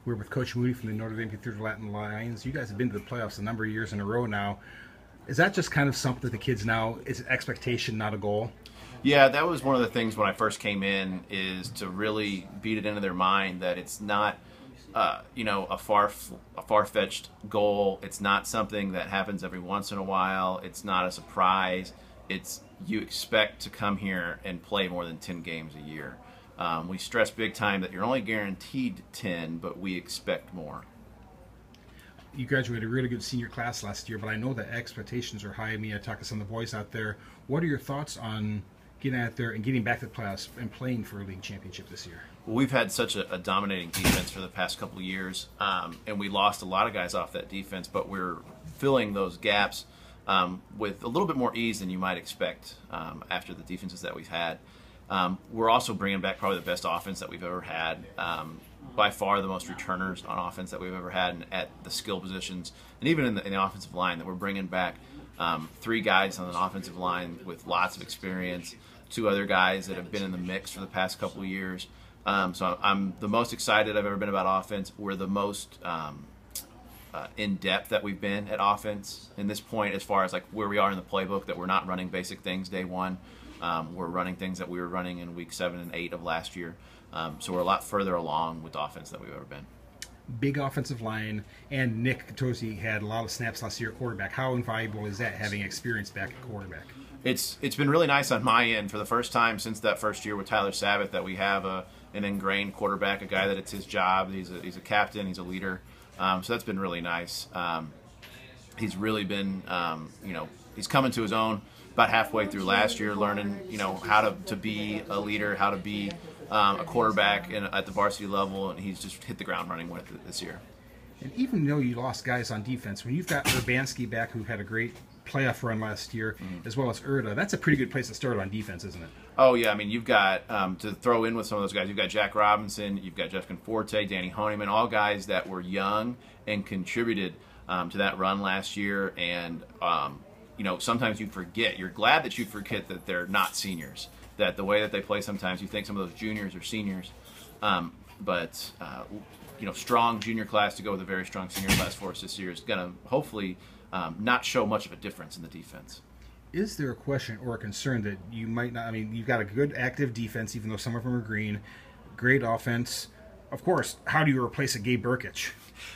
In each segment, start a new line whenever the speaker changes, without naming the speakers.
We're with Coach Mooney from the Notre Dame Cathedral Latin Lions. You guys have been to the playoffs a number of years in a row now. Is that just kind of something that the kids now, is an expectation, not a goal?
Yeah, that was one of the things when I first came in, is to really beat it into their mind that it's not, a far-fetched goal. It's not something that happens every once in a while. It's not a surprise. It's you expect to come here and play more than 10 games a year. We stress big time that you're only guaranteed 10, but we expect more.
You graduated a really good senior class last year, but I know that expectations are high. I mean, I talked to some of the boys out there. What are your thoughts on getting out there and getting back to the playoffs and playing for a league championship this year?
Well, we've had such a dominating defense for the past couple of years, and we lost a lot of guys off that defense, but we're filling those gaps with a little bit more ease than you might expect after the defenses that we've had. We're also bringing back probably the best offense that we've ever had. By far the most returners on offense that we've ever had at the skill positions, and even in the offensive line, that we're bringing back 3 guys on an offensive line with lots of experience, 2 other guys that have been in the mix for the past couple of years. So I'm the most excited I've ever been about offense. We're the most in-depth that we've been at offense in this point, as far as like where we are in the playbook, that we're not running basic things day one. We're running things that we were running in week 7 and 8 of last year. So we're a lot further along with offense than we've ever been.
Big offensive line, and Nick Katosi had a lot of snaps last year at quarterback. How invaluable is that, having experience back at quarterback?
It's been really nice on my end for the first time since that first year with Tyler Sabat that we have an ingrained quarterback, a guy that it's his job. He's a captain. He's a leader. So that's been really nice. He's really been, he's coming to his own about halfway through last year, learning, how to be a leader, how to be a quarterback at the varsity level, and he's just hit the ground running with it this year.
And even though you lost guys on defense, when you've got Urbanski back, who had a great playoff run last year, as well as Erda, that's a pretty good place to start on defense, isn't it?
Oh, yeah. I mean, you've got, to throw in with some of those guys, you've got Jack Robinson, you've got Jeff Conforte, Danny Honeyman, all guys that were young and contributed to that run last year. And, sometimes you forget. You're glad that you forget that they're not seniors, that the way that they play sometimes, you think some of those juniors are seniors. But strong junior class to go with a very strong senior class for us this year is going to hopefully not show much of a difference in the defense.
Is there a question or a concern that you might not? I mean, you've got a good active defense, even though some of them are green. Great offense. Of course, how do you replace a Gabe Burkich?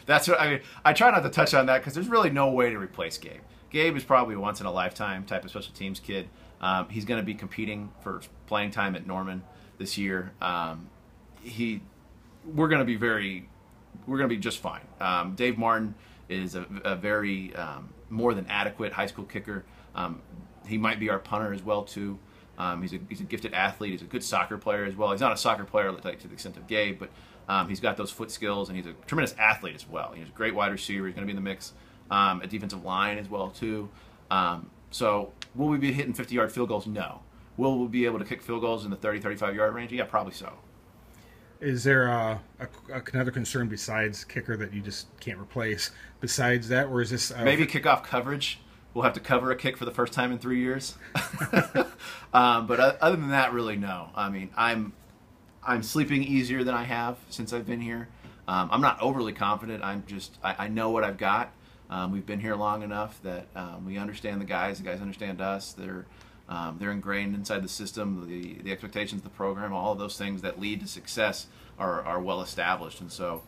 That's what I mean. I try not to touch on that because there's really no way to replace Gabe. Gabe is probably a once-in-a-lifetime type of special teams kid. He's going to be competing for playing time at Norman this year. We're going to be just fine. Dave Martin is a very more than adequate high school kicker. He might be our punter as well too. He's a gifted athlete. He's a good soccer player as well. He's not a soccer player like to the extent of Gabe, but he's got those foot skills, and he's a tremendous athlete as well. He's a great wide receiver. He's going to be in the mix at defensive line as well too. So will we be hitting 50-yard field goals? No. Will we be able to kick field goals in the 30, 35-yard range? Yeah, probably so.
Is there another concern besides kicker that you just can't replace? Besides that, or is this
maybe kickoff coverage? We'll have to cover a kick for the first time in 3 years. But other than that, really no. I mean, I'm sleeping easier than I have since I've been here. I'm not overly confident. I know what I've got. We've been here long enough that we understand the guys understand us. They're ingrained inside the system. The expectations of the program, all of those things that lead to success are well established. And so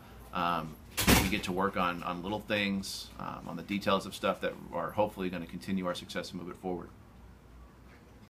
we get to work on little things, on the details of stuff that are hopefully going to continue our success and move it forward.